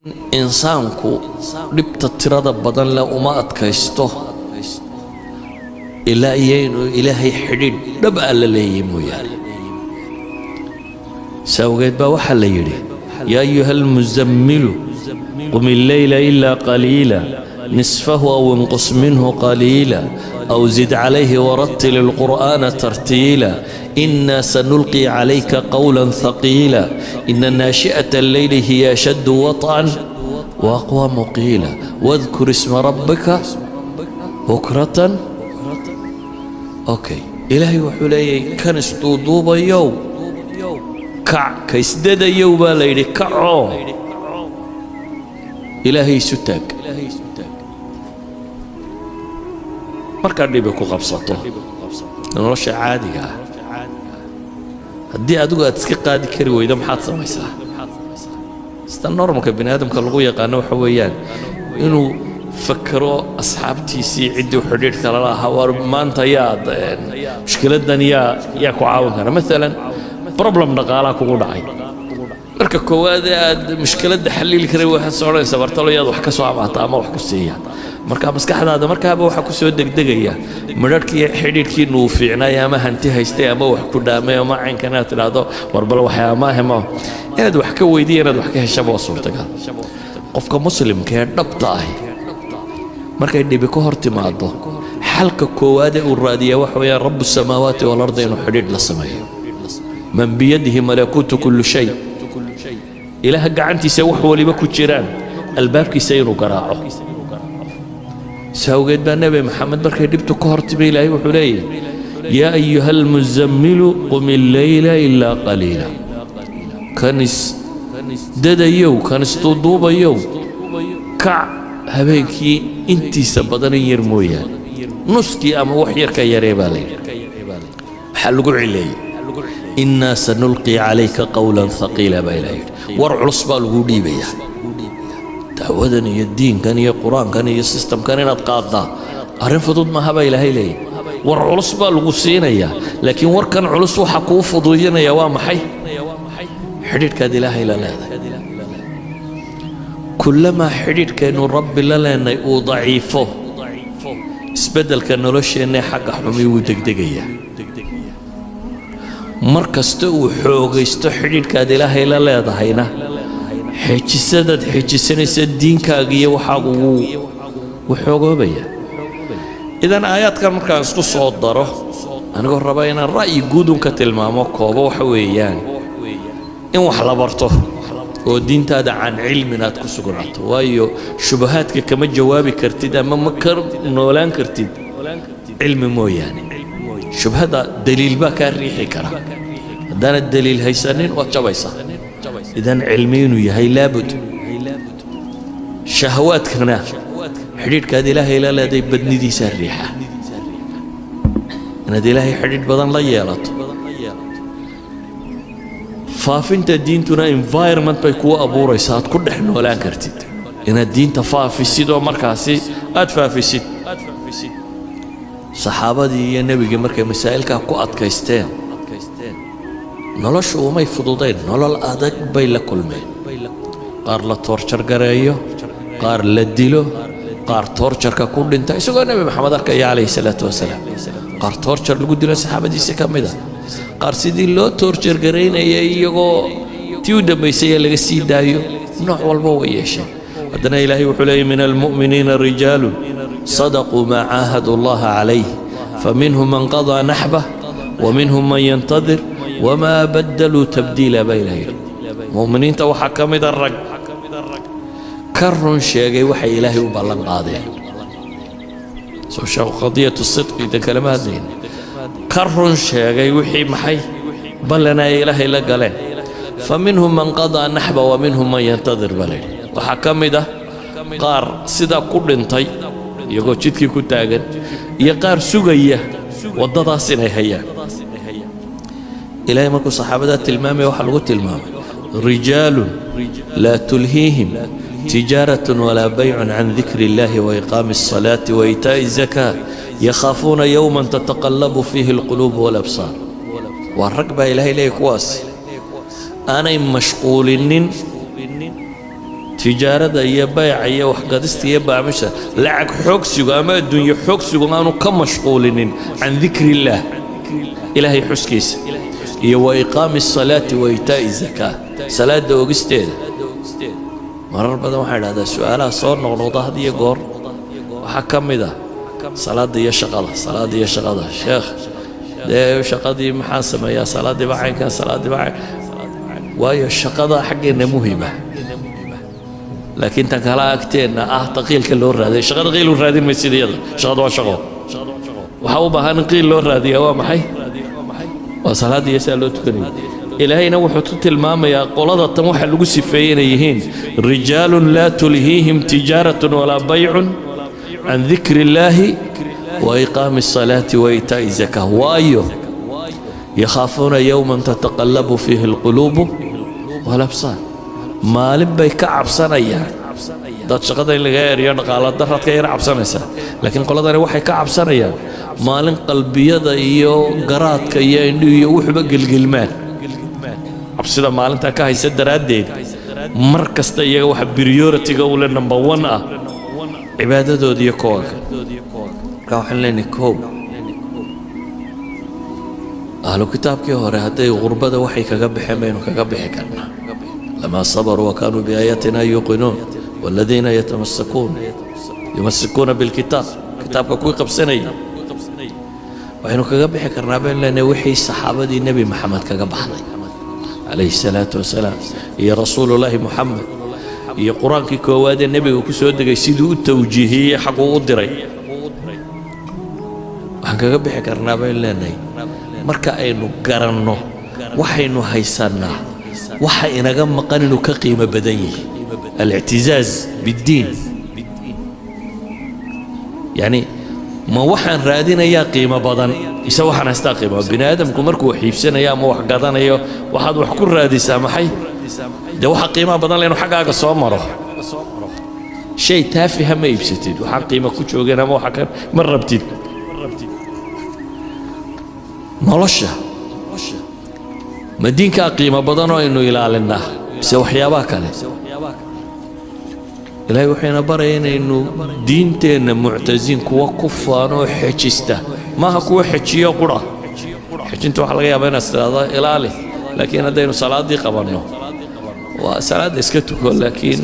إنسانكو dhibta tirada badan la uma adkaysto ilaa iyaynu ilaahay xidhiidh dhab ah la leeyahay mooyaane sawgeed baa waxaa la yidhi yaa ayuha almuzammilu qum illeyla ilaa qaliila nisfahu aw inqus minhu qaliila أو زد عليه ورتل القرآن ترتيلا إنا سنلقي عليك قولا ثقيلا إن ناشئة الليل هي أشد وطئا وأقوى مقيلا واذكر اسم ربك بكرة أوكي إلهي وحلي كان استوضوبا يوم كع كيسدد يوم ليل كعو إلهي ستاك markaad dhibi ku qabsato nolosha caadiga ah haddii adigu aad iska qaadi kari weydo maxaad samaysaa sida normalka bini aadamka lagu yaqaano waxa weeyaan inuu fakaro asxaabtiisii ciddii u xidhiidhka la lahaa war maanta yaad mushkiladan yaa ku caawin kara maalan problem dhaqaalaha kugu dhacay marka koowaad aad mushkiladda xalili karay waxaad soo odhanaysaa bartalo yaad wax ka soo amaata ama wax ku siiya marka maskaxdaada markaaba waxa ku soo degdegaya madharkii xidhiidhkiinu uu fiicnay ama hanti haystay ama wax ku dhaamay ama caynkan aad tidhaahdo warbal waxaa maahimo inaad wax ka weydiiyo inaad wax ka heshaba waa suurtagal qofka muslimka ee dhabta ahi markay dhibi ka hor timaado xalka koowaad ee uu raadiyaa waxa weeyaan rabu samaawaati walardi inuu xidhiidh la sameeyo man biyadihi malakuutu kulli shay ilaah gacantiisa wax waliba ku jiraan albaabkiisa inuu garaaco ساوجد النبي محمد بركة دبتو كهرت بيلاي وحلي يا أيها المزمل قم الليل إلا قليلا كنس ددا يو كنس تضوب يو كع هبيكي انتي سبضني يرمويا نسكي أما وحيرك يا ريبالي حلقوا علي إنا سنلقي عليك قولا ثقيلا بيلاي ورع الصبا الغودي بيا دعوة يا الدين كان يا قرآن كان يا سيستم كان ينتقاضى أعرف فضود ما هبا إلى هيلي ور علص بالغسين يا لكن ور كان علص وحكوا فضوينا يا وام حي حديد كاد إله إلى هذا كلما حديد كانوا رب لنا ضعيفه استبدل كان لوش إنه حق حمي ودقدقية مركز تو حوج استحديد كاد إله إلى هذا هينا حجسدت حجسنس الدين كاغيه وحوغو بيا اذا ايات كان markaan isku soo daro aniga rabaa inaan ra'yi guud ka tilmaamo koobo waxa weeyaan in wax la barto oo diintaada aan cilminaad ku sugnaato waayo shubahaadka kama jawaabi kartid ama ma kar noolaan kartid cilmi mooyaane shubhada daliil ba ka riixi kara hadana daliil haysanin oo jabaysa إذن علمين يهي لابد شهوات كنا حديد كاد إلهي لا لا دي بدني دي سريحة أنا دي إلهي حديد بدن لا يالط فافنت الدين تنا environment بيكوا أبو ريسات كل إحنا ولا كرتيد إن الدين تفافي سيد ومركاسي أدفع في سيد صحابة دي النبي مركا مسائل كاكو أتكايستين noloshu uma fududayn nolol adag bay la kulmeen qaar la torture gareeyo qaar la dilo qaar torture-ka ku dhintay isagoo nabi maxamed arkaya calayhi salaatu wasalaam qaar torture lagu dilo saxaabadiisa ka mid ah qaar sidii loo torture gareynayay iyagoo tii u dambaysay laga sii daayo nooc walba way yeesheen haddana ilaahay wuxuu leeyahay min almu'miniina rijaalun sadaquu maa caahadu allaha calayh faminhum man qadaa naxbah ومنهم من ينتظر وما بدلوا تبديلا بينهم مؤمنين توحى كمد الرج كرن شيء وحي إلهي وبلغ قاضي سو شو قضية الصدق إذا كلمات دين كرن شيء وحي محي بلنا إلهي لقلين فمنهم من قضى نحبه ومنهم من ينتظر بلين وحكم ده قار سدا كل انتي يقول شتكي كتاجن يقار سجية وضدا سنة هي إلهي مكو صحابة تلمامي وحلقو تلمامي رجال لا تلهيهم تجارة ولا بيع عن ذكر الله وإقام الصلاة وإيتاء الزكاة يخافون يوما تتقلب فيه القلوب والأبصار والركبة إلهي ليكواس أنا مشغول tijaarada iyo bayca iyo waxgadista iyo baamisha lacag xoogsigu ama adduunyo xoogsigu aanu ka mashquulinin can dikri illaah ilaahay xuskiisa iyo wa iqaami asalaati wa itaa'i zakaa salaada ogisteeda marar badan waxaa idhahdaa su'aalaha soo noqnoqda had iyo goor waxaa ka mid ah salaada iyo shaqada sheekh dee shaqadii maxaan sameeyaa salaaddii baa caynkan salaaddii baa waayo shaqada xaggeena muhima laakiin tan kala agteenna ah taqiilka loo raaday shaqada qiil u raadin maysid iyada shaqada waa shaqo waxaa u baahan in qiil loo raadiyaa waa maxay waa salaaddii saa loo tukanayo ilaahayna wuxuu ku tilmaamayaa qolada tan waxa lagu sifeeyey inay yihiin rijaalun laa tulhiihim tijaaratun walaa baycun can dikri illaahi wa iqaami asalaati wa itaa'i zakaa waayo yakhaafuuna yowman tataqallabu fiihi alquluubu walabsaar maalin bay ka cabsanayaan dad shaqada in laga eriyo dhaqaala daraad ka yar cabsanaysaa laakiin qoladani waxay ka cabsanayaan maalin qalbiyada iyo garaadka iyo indhihu iyo wuxuba gelgelmaan cabsida maalintaa ka haysa daraaddeed mar kasta iyaga waxa priority-ga ule number 1 ah cibaadadooda iyo koolka markaa waxaan leenahay koow ahlu kitaabkii hore hadday gurbada waxay kaga baxeen baynu kaga bixi karnaa lamaa sabaruu wa kaanuu biaayatina yuuqinuun والذين يمسكون بالكتاب كتابك كوي قبسني وحين كغبح كرنابين لنا وحي صحابة النبي محمد كغبحنا عليه الصلاة والسلام يا رسول الله محمد يا قرآن كي كواد النبي وكسود يسيدو التوجيهية حقو قدري وحين كغبح كرنابين لنا مركا اينو قرنو وحينو هيسانا وحينا قم قننو كقيمة بدنيه الاعتزاز بالدين يعني ما وحن رادين يا قيمة بدن يسوي حنا استقيمة بني آدم كمركو حيفسنا يا ما وحقدنا يا واحد وحكون رادي سامحي ده وح قيمة بدن لأنه حقق صامره شيء تافه ما يبسطيد وحق قيمة كوتشو جنا ما وحكر مرة بتيد مالشة مدين كقيمة بدنه إنه يلعلنا سوي حيابا كله إلهي وحينا برينا إنه دينتنا معتزين كوا كفان وحجسته ما هكوا حجية قرى حجنتوا حلقة بين استراضة إلالي لكن هذا إنه صلاة دي قبلنا وصلاة اسكتوا لكن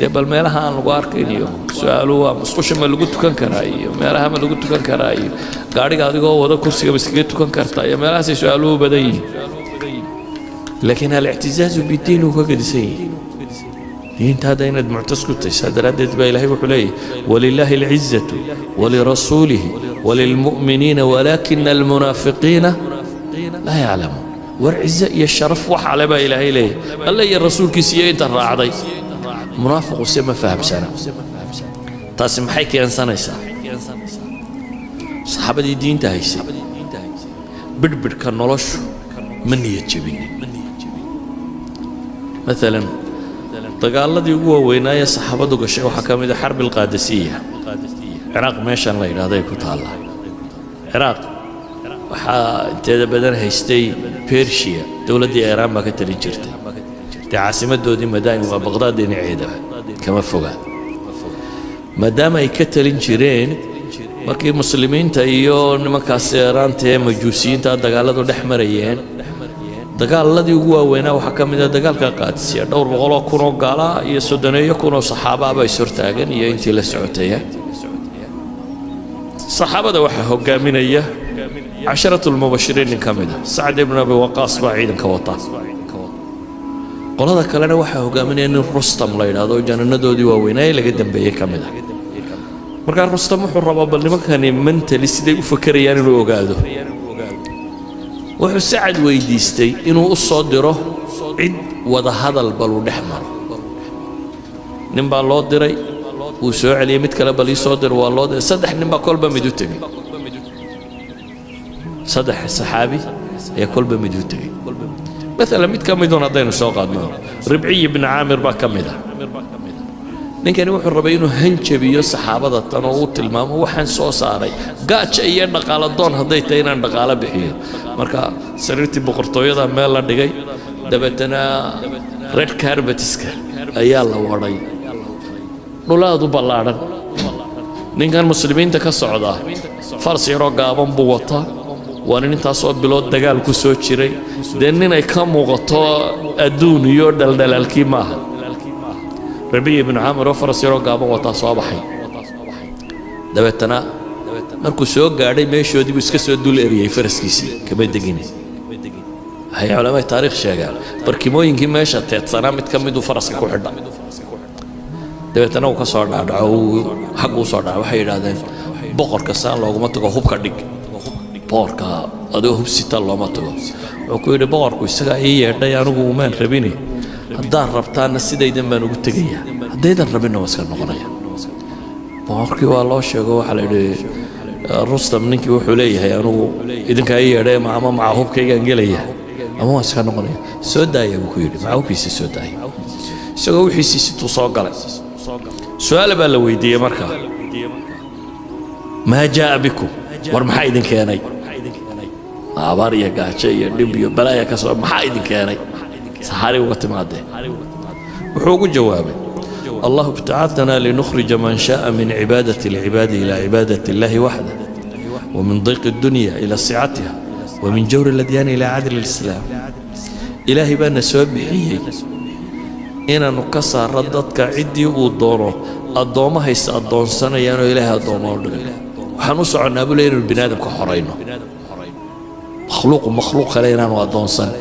تبل مالها عن الواركينيو سؤالوا مسقوش ما لقيت كان كرايو مالها ما لقيت كان كرايو قاعد قاعد يقول وده كرسي بس لقيت كان كرتايا مالها سؤالوا بدي لكن الاعتزاز بالدين هو قد سيء انت هذا يند معتسكت هذا ردد بإلهي وحليه ولله العزة ولرسوله وللمؤمنين ولكن المنافقين لا يعلمون والعزة يا الشرف وحال بإلهي ليه قال لي الرسول كسيه انت الراعي منافق وسيما فهم سنة تاسم حيكي انسان يسا صحابة دي دين تهيسي بدبر كان نولش من يتجبيني مثلا dagaaladii ugu waaweynaa saxaabadu gashay waxa kamid ah xarb al-qaadisiyya Iraq meeshan la yiraahday ku taala Iraq waxa inteeda badan haystay Persia dawladda Iran ma ka talin jirtay caasimadoodii Madain waa Baghdad dhinaceeda kama foga maadaama ay ka talin jireen markii muslimiinta iyo nimankaas Iran-ta majuusiyiinta dagaaladu dhex marayeen dagaaladii ugu waaweynaa waxa kamid ah dagaalka qaadisiya dhowr boqol oo kun oo gaala iyo 30 kun oo saxaaba ah ay surtaagan iyo intii la socotay saxaabada waxa hogaaminaya 10 mubashiriin kamid ah Sa'd ibn Abi Waqqas baa ciidanka wata qolada kalena waxa hogaaminaya Rustam la yiraahdo jananadoodii waaweynaa laga dambeeyay kamid ah marka Rustam wuxuu rabaa bal nimankani mentally siday u fakarayaan inuu ogaado wuxuu Sa'd weydiistay inuu u soo diro cid wada hadal bal u dhexmaro nin baa loo diray uu soo celiyay mid kale bal ii soo dir waa loo diray saddex nin baa kolba mid u tagay saddex saxaabi ayaa kolba mid u tagay مثلا mid ka mid hadaynu soo qaadno Ribci ibn Amir baa kamid ah ninkani wuxuu rabay inuu hanjabiyo saxaabada tan oo uu tilmaamo waxaan soo saaray gaaja iyo dhaqaale doon haday tahay inaan dhaqaale bixiyo marka sariirtii boqortooyada meel la dhigay dabeetana red carpetska ayaa la wadhay dhulaadu ballaaran ninkan muslimiinta ka socda faras yaroo gaaban buu wataa waa nin intaasoo bilood dagaal ku soo jiray dee ninay ka muuqato adduun iyo dhaldhalaalkii maaha rabiic ibnu caamir oo faras yaroo gaaban wataa soo baxay dabeetana markuu soo gaadhay meeshoodii buu iska soo dul eriyey faraskiisii kama degine waxay culamada taariikh sheegaan barkimooyinkii meesha teedsanaa mid ka miduu faraska ku xidha dabeetana uu ka soo dhaadhaco xaggu u soo dhaca waxay yidhaahdeen boqorka saan looguma tago hubka dhig boqorka adoo hub sita looma tago wuxuu ku yidhi boqorku isagaa ii yeedhay anigu umaan rabine haddaan rabtaana sidaydan baan ugu tegayaa haddaydan rabinna waa iska noqonaya boqorkii waa loo sheego waxaa la yidhi rustam ninkii wuxuu leeyahay anigu idinkaa ii yeedhay ama maca hubkaygaan gelaya ama waa iska noqonaya soo daaya buu ku yidhi maca hubkiisii soo daaya isagoo wixiisii situu soo galay su'aal baa la weydiiyey markaa maa jaa'a bikum war maxaa idin keenay abaar iyo gaajo iyo dhib iyo balaaya ka soo maxaa idin keenay saxaari uga timaadeen wuxuu ugu jawaabay الله ابتعثنا لنخرج من شاء من عبادة العباد إلى عبادة الله وحده ومن ضيق الدنيا إلى سعتها ومن جور الأديان إلى عدل الإسلام إلهي بأن سوابحيه إن نكسر ردتك عدي ودوره الضومة هيس الضون سنة يانو إلهي الضومة وحنوسع عنا أبو لين البنادم كحرينه مخلوق خلينا والضون سنة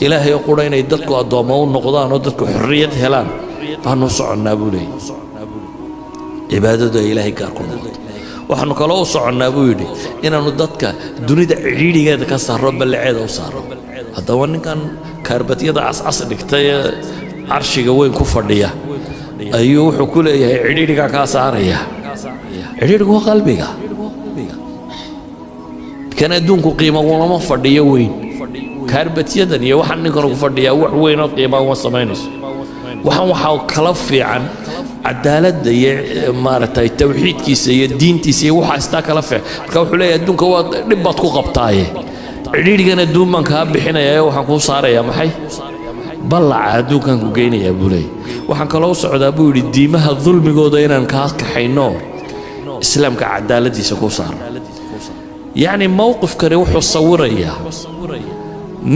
إلهي يقول إن يدتك الضومة والنقضان ودتك حرية هلان waxaanu soconnaa buu leeyay cibaadada ilaahay gaar ku noqoto waxaanu kala u soconnaa buu yidhi inaanu dadka dunida cidhiidhigeeda ka saaro ballaceeda u saaro haddaba ninkan kaarbatyada cascas dhigtay carshiga weyn ku fadhiya ayuu wuxuu ku leeyahay cidhiidhigaa kaa saaraya cidhiidhigu waa qalbiga kan adduunku qiimo ulama fadhiyo weyn kaarbatyadan iyo waxaan ninkan ugu fadhiyaa wax weyn oo qiimaa uma samaynayso waxaa kala fiican cadaaladda iyo maaragtay tawxiidkiisa iyo diintiisa iyo waxaa istaa kala fiican marka wuxuu leeyahay adduunka waa dhib baad ku qabtaaye cidhiidhigan adduun baan kaa bixinayaa waxaan kuu saarayaa maxay ballaca adduunkaan ku geynayaa buu leeyahay waxaan kaloo u socdaa buu yidhi diimaha dulmigooda inaan kaa kaxayno islaamka cadaaladdiisa kuu saarno yacni mowqifkani wuxuu sawirayaa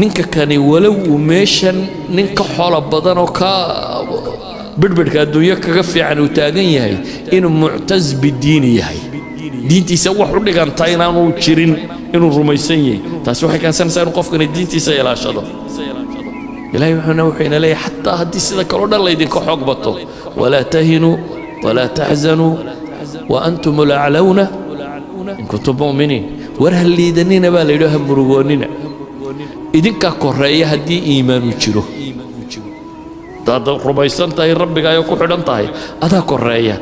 ninka kani walow uu meeshan nin ka xoolo badan oo ka birbirhka adduunyo kaga fiican uu taagan yahay inuu muctaz bidiini yahay diintiisa wax u dhiganta inaanu jirin inuu rumaysan yahay taasi waxay keensanaysaa inuu qofkani diintiisa ilaashado ilaahay wuxuuna leeyahay xataa haddii sida kaloo dhan laydinka xoog bato walaa tahinuu walaa taxzanuu wa antum ulaclawna in kuntum mu'miniin war ha liidanina baa layidhi ha murugoonnina idinkaa koreeya haddii iimaanu jiro haddaad rumaysan tahay rabbiga ayoo ku xidhan tahay adaa koreeya